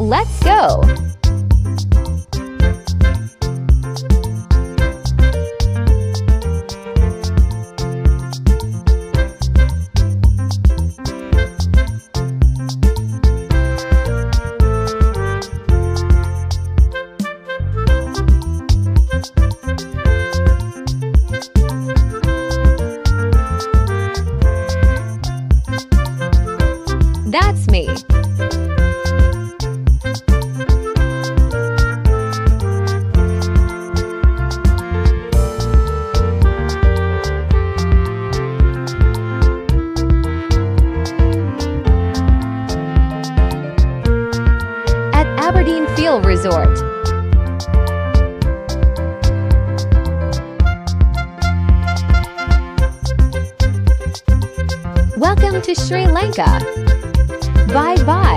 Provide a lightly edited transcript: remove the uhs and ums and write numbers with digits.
Let's go! That's me. At Aberdeen Field Resort. Welcome to Sri Lanka. Bye-bye.